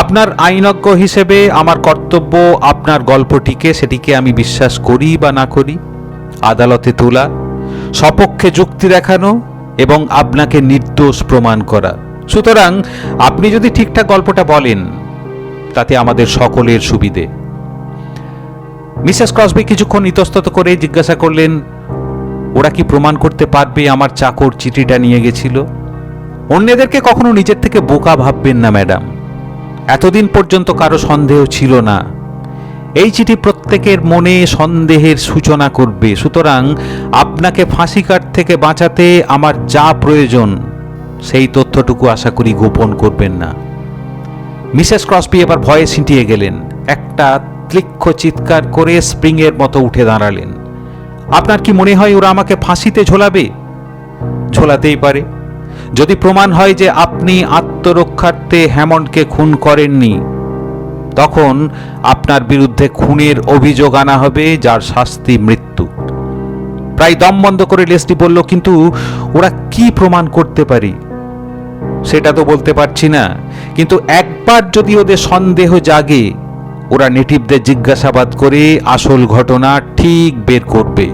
Speaker 1: আপনার আইনজ্ঞ হিসেবে আমার কর্তব্য আপনার গল্পটিকে, সেটিকে আমি বিশ্বাস করি বা না করি, আদালতে তোলা, সপক্ষে যুক্তি দেখানো এবং আপনাকে নির্দোষ প্রমাণ করা। সুতরাং আপনি যদি ঠিকঠাক গল্পটা বলেন তাতে আমাদের সকলের সুবিধে। মিসেস ক্রসবি কিছুক্ষণ ইতস্তত করে জিজ্ঞাসা করলেন, ওরা কি প্রমাণ করতে পারবে আমার চাকর চিঠিটা নিয়ে গেছিল? অন্যদেরকে কখনো নিজের থেকে বোকা ভাববেন না ম্যাডাম। এতদিন পর্যন্ত কারো সন্দেহ ছিল না। এই চিঠি প্রত্যেকের মনে সন্দেহের সূচনা করবে। সুতরাং আপনাকে ফাঁসি কাঠ থেকে বাঁচাতে আমার যা প্রয়োজন সেই তথ্যটুকু আশা করি গোপন করবেন না। মিসেস ক্রসবি এবার ভয়ে ছিটিয়ে গেলেন। একটা তীক্ষ্ণ চিৎকার করে স্প্রিংয়ের মতো উঠে দাঁড়ালেন। আপনার কি মনে হয় ওরা আমাকে ফাঁসিতে ঝোলাবে? ঝোলাতেই পারে, যদি প্রমাণ হয় যে আপনি আত্মরক্ষার্থে হ্যামন্ডকে খুন করেননি। তখন আপনার বিরুদ্ধে খুনের অভিযোগ আনা হবে, যার শাস্তি মৃত্যু। প্রায় দম বন্ধ করে লেসলি বলল, কিন্তু ওরা কি প্রমাণ করতে পারে সেটা তো বলতে পারছি না, কিন্তু একবার যদি ওদের সন্দেহ জাগে, ওরা নেটিভদের জিজ্ঞাসাবাদ করে আসল ঘটনা ঠিক বের করবে।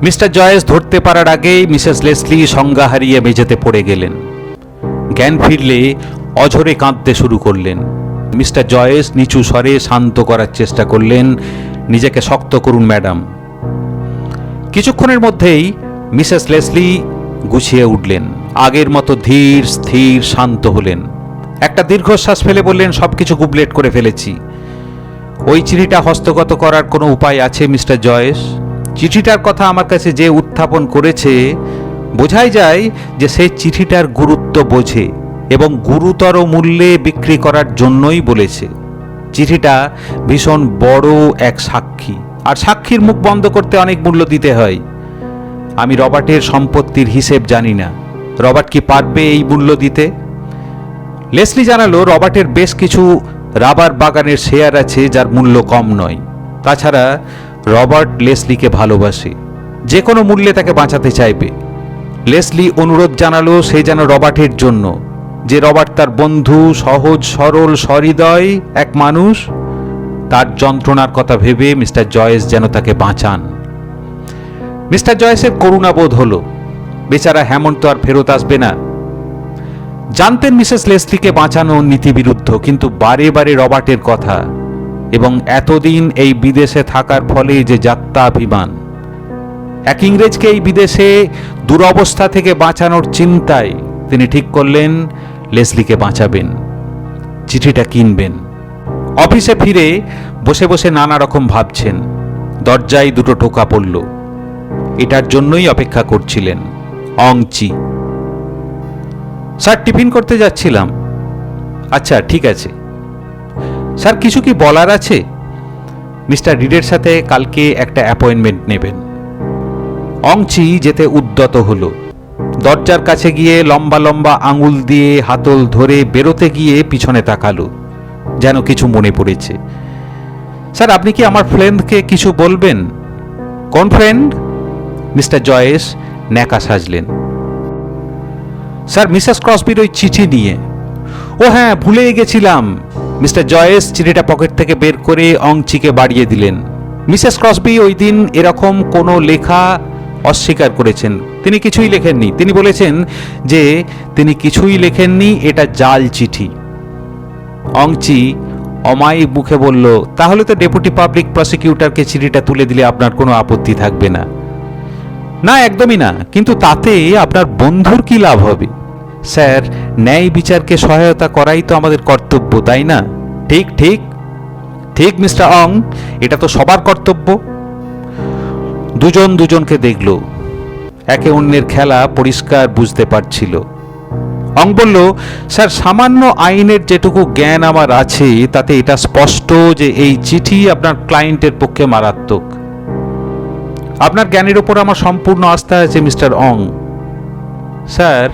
Speaker 1: মিস্টার জয়েস ধরতে পারার আগেই মিসেস লেসলি সংজ্ঞা হারিয়ে মেঝেতে পড়ে গেলেন। জ্ঞান ফিরলে অঝরে কাঁদতে শুরু করলেন। মিস্টার জয়েস নিচু স্বরে শান্ত করার চেষ্টা করলেন, নিজেকে শক্ত করুন ম্যাডাম। কিছুক্ষণের মধ্যেই মিসেস লেসলি গুছিয়ে উঠলেন, আগের মতো ধীর স্থির শান্ত হলেন। একটা দীর্ঘশ্বাস ফেলে বললেন, সবকিছু গুবলেট করে ফেলেছি। ওই চিঠিটা হস্তগত করার কোনো উপায় আছে মিস্টার জয়েস? চিঠিটার কথা আমার কাছে যে উত্থাপন করেছে, বোঝাই যায় যে সেই চিঠিটার গুরুত্ব বোঝে এবং গুরুতর মূল্যে বিক্রি করার জন্যই বলেছে। চিঠিটা ভীষণ বড় এক সাক্ষী, আর সাক্ষীর মুখ বন্ধ করতে অনেক মূল্য দিতে হয়। আমি রবার্টের সম্পত্তির হিসেব জানি না, রবার্ট কি পারবে এই মূল্য দিতে? লেসলি জানালো, রবার্টের বেশ কিছু রাবার বাগানের শেয়ার আছে যার মূল্য কম নয়। তাছাড়া রবার্ট লেসলিকে ভালোবাসে, যে কোনো মূল্যে তাকে বাঁচাতে চাইবে। লেসলি অনুরোধ জানালো সে যেন রবার্টের জন্য, যে রবার্ট তার বন্ধু, সহজ সরল সহৃদয় এক মানুষ, তার যন্ত্রণার কথা ভেবে মিস্টার জয়েস যেন তাকে বাঁচান। মিস্টার জয়েসের করুণাবোধ হলো, বেচারা হ্যামন্ড তো আর ফেরত আসবে না। জানতেন মিসেস লেসলিকে বাঁচানো নীতিবিরুদ্ধ, কিন্তু বারে বারে রবার্টের কথা এবং এতদিন এই বিদেশে থাকার ফলে যে যাত্রাভিমান, এক ইংরেজকে এই বিদেশে দুরবস্থা থেকে বাঁচানোর চিন্তায় তিনি ঠিক করলেন লেসলিকে বাঁচাবেন, চিঠিটা কিনবেন। অফিসে ফিরে বসে বসে নানা রকম ভাবছেন। দরজায় দুটো টোকা পড়ল, এটার জন্যই অপেক্ষা করছিলেন। অংচি। স্যার, টিফিন করতে যাচ্ছিলাম। আচ্ছা, ঠিক আছে। স্যার, কিছু কি বলার আছে? মিস্টার রিডের সাথে কালকে একটা অ্যাপয়েন্টমেন্ট নেবেন। অংচি যেতে উদ্যত হলো। দরজার কাছে গিয়ে লম্বা লম্বা আঙুল দিয়ে হাতল ধরে বেরোতে গিয়ে পিছনে তাকালো, যেন কিছু মনে পড়েছে। স্যার, আপনি কি আমার ফ্রেন্ডকে কিছু বলবেন? কোন ফ্রেন্ড? মিস্টার জয়েস ন্যাকা সাজলেন। স্যার, মিসেস ক্রসবির ওই চিঠি নিয়ে। ও হ্যাঁ, ভুলেই গেছিলাম। মিস্টার জয়েস চিঠিটা পকেট থেকে বের করে অংচিকে বাড়িয়ে দিলেন। মিসেস ক্রসবি ওই দিন এরকম কোনো লেখা অস্বীকার করেছেন, তিনি কিছুই লেখেননি। তিনি বলেছেন যে তিনি কিছুই লেখেননি, এটা জাল চিঠি। অংচি অমায়িক মুখে বলল, তাহলে তো ডেপুটি পাবলিক প্রসিকিউটরকে চিঠিটা তুলে দিলে আপনার কোনো আপত্তি থাকবে না? না, একদমই না। কিন্তু তাতে আপনার বন্ধুর কি লাভ হবে? স্যার, ন্যায় বিচারকে সহায়তা করাই তো আমাদের কর্তব্য, তাই না? ঠিক ঠিক ঠিক মিস্টার অং, এটা তো সবার কর্তব্য। দুজন দুজনকে দেখল, একে অন্যের খেলা পরিষ্কার বুঝতে পারছিল। অং বলল, স্যার, সামান্য আইনের যেটুকু জ্ঞান আমার আছে তাতে এটা স্পষ্ট যে এই চিঠি আপনার ক্লায়েন্টের পক্ষে মারাত্মক। আপনার জ্ঞানের উপর আমার সম্পূর্ণ আস্থা আছে মিস্টার অং। স্যার,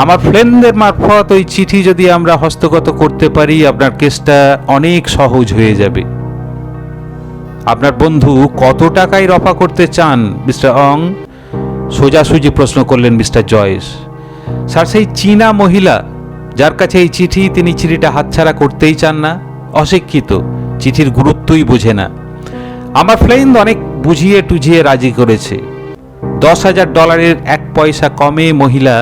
Speaker 1: আমার ফ্রেন্ডদের মারফত ওই চিঠি যদি আমরা হস্তগত করতে পারি, আপনার কেসটা অনেক সহজ হয়ে যাবে। আপনার বন্ধু কত টাকায় রফা করতে চান মিস্টার অং? সোজাসুজি প্রশ্ন করলেন মিস্টার জয়েস। স্যার, সেই চীনা মহিলা যার কাছে এই চিঠি, তিনি চিঠিটা হাতছাড়া করতেই চান না। অশিক্ষিত, চিঠির গুরুত্বই বোঝে না। আমার ফ্রেন্ড অনেক বুঝিয়ে টুঝিয়ে রাজি করেছে। $10,000 1 পয়সা কমে মহিলা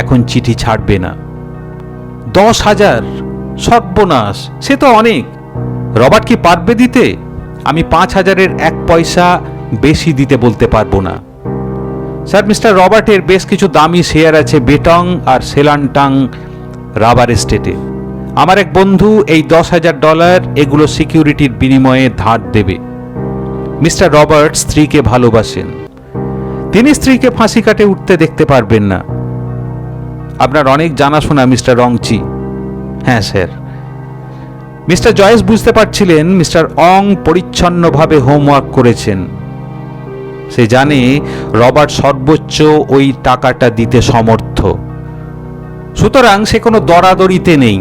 Speaker 1: এখন চিঠি ছাড়বে না। 10,000? সর্বনাশ, সে তো অনেক। রবার্ট কি পারবে দিতে? আমি 5,000 1 পয়সা বেশি দিতে বলতে পারবো না। স্যার, মিস্টার রবার্টের বেশ কিছু দামি শেয়ার আছে বেটং আর সেলান্টাং রাবার এস্টেটে। আমার এক বন্ধু এই $10,000 এগুলো সিকিউরিটির বিনিময়ে ধার দেবে। মিস্টার রবার্ট স্ত্রীকে ভালোবাসেন, তিনি স্ত্রীকে ফাঁসি কাটে উঠতে দেখতে পারবেন না। আপনার অনেক জানাশোনা মিস্টার অংচি। হ্যাঁ স্যার। মিস্টার জয়েস বুঝতে পারছিলেন মিস্টার অং পরিচ্ছন্নভাবে হোমওয়ার্ক করেছেন। সে জানে রবার্ট সর্বোচ্চ ওই টাকাটা দিতে সমর্থ, সুতরাং সে কোনো দরাদরিতে নেই।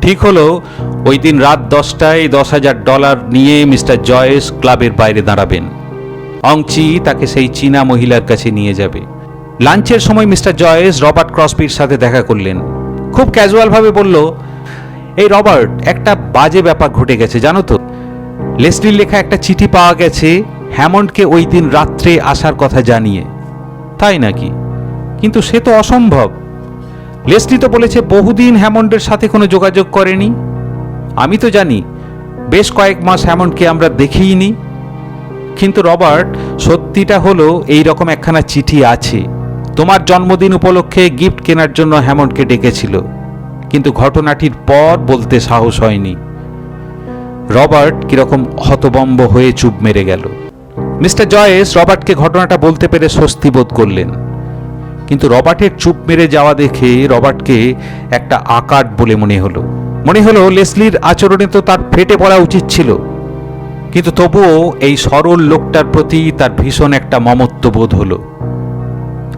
Speaker 1: ঠিক হলো, ওই দিন রাত 10টায় $10,000 নিয়ে মিস্টার জয়েস ক্লাবের বাইরে দাঁড়াবেন। অংচি তাকে সেই চীনা মহিলার কাছে নিয়ে যাবে। লাঞ্চের সময় মিস্টার জয়েস রবার্ট ক্রসবির সাথে দেখা করলেন। খুব ক্যাজুয়ালভাবে বলল, এই রবার্ট, একটা বাজে ব্যাপার ঘটে গেছে জানো তো। লেসলির লেখা একটা চিঠি পাওয়া গেছে হ্যামন্ডকে ওই দিন রাত্রে আসার কথা জানিয়ে। তাই নাকি? কিন্তু সে তো অসম্ভব। লেসলি তো বলেছে বহুদিন হ্যামন্ডের সাথে কোনো যোগাযোগ করেনি। আমি তো জানি বেশ কয়েক মাস হ্যামন্ডকে আমরা দেখিইনি। কিন্তু রবার্ট, সত্যিটা হলো এই রকম একখানা চিঠি আছে। তোমার জন্মদিন উপলক্ষে গিফট কেনার জন্য হ্যামন্ডকে ডেকেছিল, কিন্তু ঘটনাটির পর বলতে সাহস হয়নি। রবার্ট কিরকম হতবম্ব হয়ে চুপ মেরে গেল। মিস্টার জয়েস রবার্টকে ঘটনাটা বলতে পেরে স্বস্তি বোধ করলেন, কিন্তু রবার্টের চুপ মেরে যাওয়া দেখে রবার্টকে একটা আকাট বলে মনে হলো লেসলির আচরণে তো তার ফেটে পড়া উচিত ছিল, কিন্তু তবুও এই সরল লোকটার প্রতি তার ভীষণ একটা মমত্ব বোধ হলো।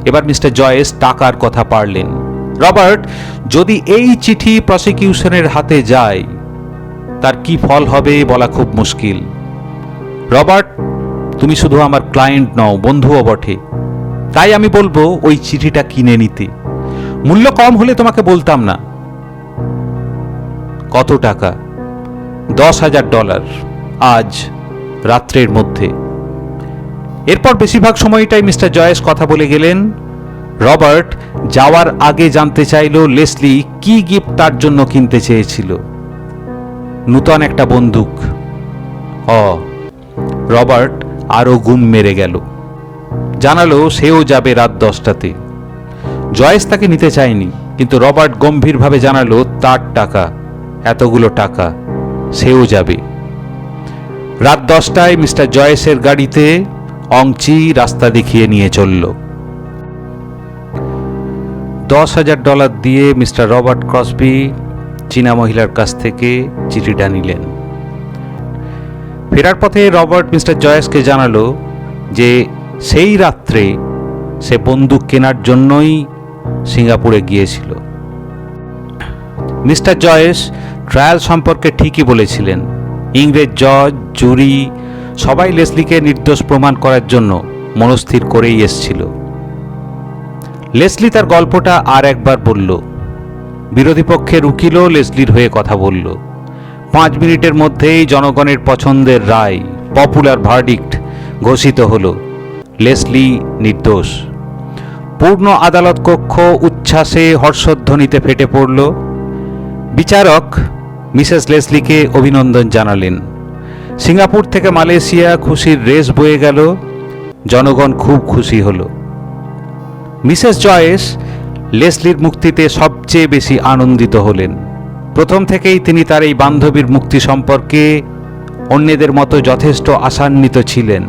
Speaker 1: এবার মিস্টার জয়েস টাকার কথা পারলেন। রবার্ট, যদি এই চিঠি প্রসিকিউশনের হাতে যায় তার কি ফল হবে বলা খুব মুশকিল। রবার্ট, তুমি শুধু আমার ক্লায়েন্ট নও, বন্ধুও বটে, তাই আমি বলবো ওই চিঠিটা কিনে নিতে। মূল্য কম হলে তোমাকে বলতাম না। কত টাকা? $10,000 আজ রাত্রের মধ্যে। এরপর বেশিরভাগ সময়টাই মিস্টার জয়েস কথা বলে গেলেন। রবার্ট যাওয়ার আগে জানতে চাইল লেসলি কি গিফট তার জন্য কিনতে চেয়েছিল। নূতন একটা বন্দুক। রবার্ট আরো গুম মেরে গেল। জানালো সেও যাবে রাত 10টাতে। জয়েস তাকে নিতে চায়নি, কিন্তু রবার্ট গম্ভীরভাবে জানালো তার টাকা, এতগুলো টাকা, সেও যাবে। রাত 10টায় মিস্টার জয়েসের গাড়িতে অংচি রাস্তা দেখিয়ে নিয়ে চলল। $10,000 দিয়ে মিস্টার রবার্ট ক্রসবি চীনা মহিলার কাছ থেকে চিঠিটা নিলেন। ফেরার পথে রবার্ট মিস্টার জয়েসকে জানালো যে সেই রাত্রে সে বন্দুক কেনার জন্যই সিঙ্গাপুরে গিয়েছিল। মিস্টার জয়েস ট্রায়াল সম্পর্কে ঠিকই বলেছিলেন। ইংরেজ জজ, জুরি সবাই লেসলিকে নির্দোষ প্রমাণ করার জন্য মনস্থির করেই এসছিল। লেসলি তার গল্পটা আর একবার বলল। বিরোধী পক্ষের উকিলও লেসলির হয়ে কথা বলল। 5 মিনিটের মধ্যেই জনগণের পছন্দের রায়, পপুলার ভার্ডিক্ট ঘোষিত হল। লেসলি নির্দোষ। পূর্ণ আদালত কক্ষ উচ্ছ্বাসে হর্ষধ্বনিতে ফেটে পড়ল। বিচারক মিসেস লেসলিকে অভিনন্দন জানালেন। সিঙ্গাপুর থেকে মালয়েশিয়া খুশির রেস বয়ে গেল। জনগণ খুব খুশি হল। মিসেস জয়েস লেসলির মুক্তিতে সবচেয়ে বেশি আনন্দিত হলেন। প্রথম থেকেই তিনি তার এই বান্ধবীর মুক্তি সম্পর্কে অন্যদের মতো যথেষ্ট আশান্বিত ছিলেন।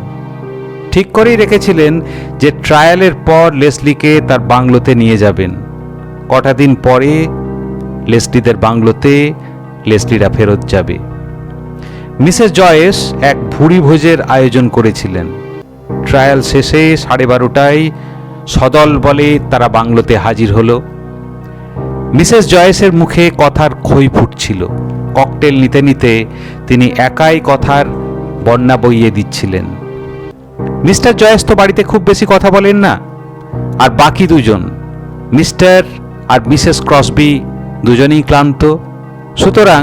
Speaker 1: ঠিক করেই রেখেছিলেন যে ট্রায়ালের পর লেসলিকে তার বাংলোতে নিয়ে যাবেন। কটা দিন পরে লেসলিদের বাংলোতে লেসলিরা ফেরত যাবে। মিসেস জয়েস এক ভুরি ভোজের আয়োজন করেছিলেন। ট্রায়াল শেষে 12:30টায় সদল বলে তারা বাংলোতে হাজির হলো। মিসেস জয়েসের মুখে কথার খই ফুটছিল। ককটেল নিতে নিতে তিনি একাই কথার বন্যা বইয়ে দিচ্ছিলেন। মিস্টার জয়েস তো বাড়িতে খুব বেশি কথা বলেন না, আর বাকি দুজন মিস্টার আর মিসেস ক্রসবি দুজনেই ক্লান্ত। সুতরাং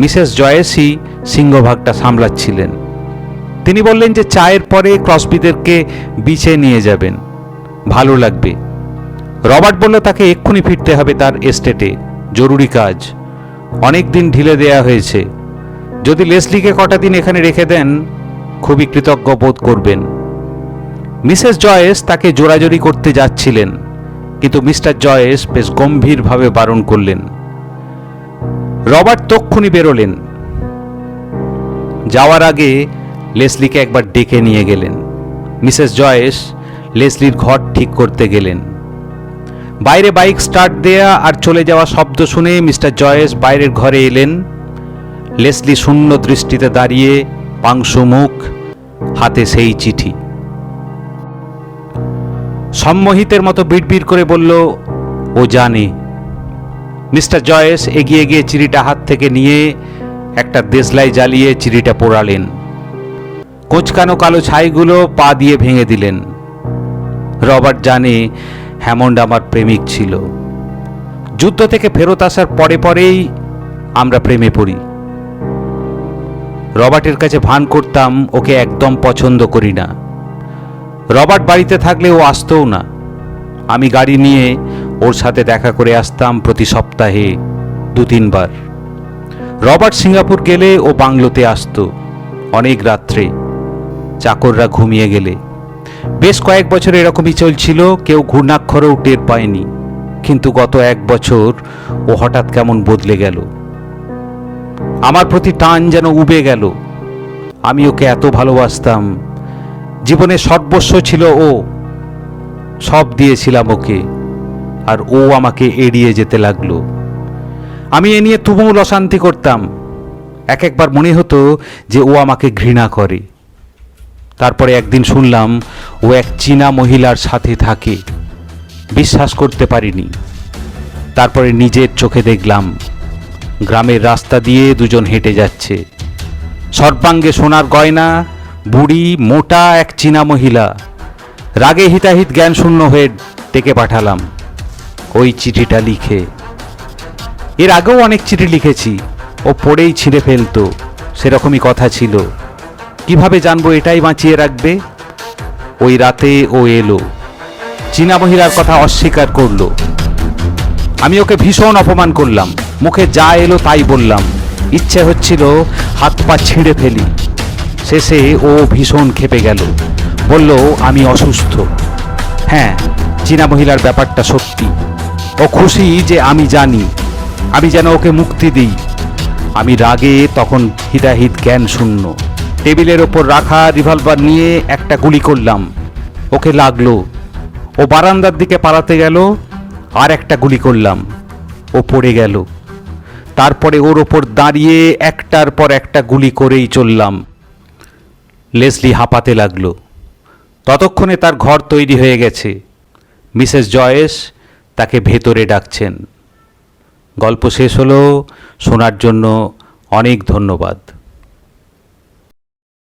Speaker 1: মিসেস জয়েসই সিংহভাগটা সামলাচ্ছিলেন। তিনি বললেন যে চায়ের পরে ক্রসবিদেরকে বিচে নিয়ে যাবেন, ভালো লাগবে। রবার্ট বলল তাকে এক্ষুনি ফিরতে হবে তার এস্টেটে, জরুরি কাজ, অনেক দিন ঢিলে দেয়া হয়েছে। যদি লেসলিকে কটা দিন এখানে রেখে দেন খুবই কৃতজ্ঞ বোধ করবেন। মিসেস জয়েস তাকে জোরাজোরি করতে যাচ্ছিলেন, কিন্তু মিস্টার জয়েস বেশ গম্ভীরভাবে বারণ করলেন। রবার্ট তক্ষুনি বেরোলেন। যাওয়ার আগে লেসলিকে একবার ডেকে নিয়ে গেলেন। মিসেস জয়েস লেসলির ঘর ঠিক করতে গেলেন। বাইরে বাইক স্টার্ট দেয়া আর চলে যাওয়া শব্দ শুনে মিস্টার জয়েস বাইরের ঘরে এলেন। লেসলি শূন্য দৃষ্টিতে দাঁড়িয়ে, পাংশু মুখ, হাতে সেই চিঠি। সম্মোহিতের মতো বিড়বিড় করে বলল, ও জানে। মিস্টার জয়েস এগিয়ে গিয়ে চিঠিটা হাত থেকে নিয়ে একটা দেশলাই জ্বালিয়ে চিঠিটা পোড়ালেন। কোঁচকানো কালো ছাইগুলো পা দিয়ে ভেঙে দিলেন। রবার্ট জানে হ্যামন্ড আমার প্রেমিক ছিল। যুদ্ধ থেকে ফেরত আসার পরে পরেই আমরা প্রেমে পড়ি। রবার্টের কাছে ভান করতাম ওকে একদম পছন্দ করি না। রবার্ট বাড়িতে থাকলে ও আসতও না। আমি গাড়ি নিয়ে ওর সাথে দেখা করে আসতাম প্রতি সপ্তাহে 2-3 বার। রবার্ট সিঙ্গাপুর গেলে ও বাংলোতে আসতো অনেক রাত্রে, চাকররা ঘুমিয়ে গেলে। বেশ কয়েক বছর এরকমই চলছিল, কেউ ঘূর্ণাক্ষরেও টের পায়নি। কিন্তু গত 1 বছর ও হঠাৎ কেমন বদলে গেল। আমার প্রতি টান যেন উবে গেল। আমি ওকে এত ভালোবাসতাম, জীবনে সর্বস্ব ছিল ও, সব দিয়েছিলাম ওকে, আর ও আমাকে এড়িয়ে যেতে লাগলো। আমি এ নিয়ে তুমুল অশান্তি করতাম। একবার মনে হতো যে ও আমাকে ঘৃণা করে। তারপরে একদিন শুনলাম ও এক চীনা মহিলার সাথে থাকে। বিশ্বাস করতে পারিনি। তারপরে নিজের চোখে দেখলাম, গ্রামের রাস্তা দিয়ে দুজন হেঁটে যাচ্ছে, সর্বাঙ্গে সোনার গয়না, বুড়ি মোটা এক চীনা মহিলা। রাগে হিতাহিত জ্ঞান শূন্য হয়ে ডেকে পাঠালাম ওই চিঠিটা লিখে। এর আগেও অনেক চিঠি লিখেছি, ও পড়েই ছিঁড়ে ফেলতো, সেরকমই কথা ছিল। কিভাবে জানবো এটাই বাঁচিয়ে রাখবে? ওই রাতে ও এলো, চীনা মহিলার কথা অস্বীকার করলো। আমি ওকে ভীষণ অপমান করলাম, মুখে যা এলো তাই বললাম। ইচ্ছে হচ্ছিল হাত পা ছিঁড়ে ফেলি। শেষে ও ভীষণ ক্ষেপে গেল, বলল আমি অসুস্থ। হ্যাঁ, চীনা মহিলার ব্যাপারটা সত্যি। ও খুশি যে আমি জানি, আমি যেন ওকে মুক্তি দিই। আমি রাগে তখন হিতাহিত জ্ঞান শূন্য। টেবিলের ওপর রাখা রিভলভার নিয়ে একটা গুলি করলাম। ওকে লাগলো। ও বারান্দার দিকে পালাতে গেল, আর একটা গুলি করলাম। ও পড়ে গেল। তারপরে ওর ওপর দাঁড়িয়ে একটার পর একটা গুলি করেই চললাম। লেসলি হাঁপাতে লাগলো। ততক্ষণে তার ঘর তৈরি হয়ে গেছে। মিসেস জয়েস তাকে ভেতরে ডাকছেন। গল্প শেষ হলো। শোনার জন্য অনেক ধন্যবাদ।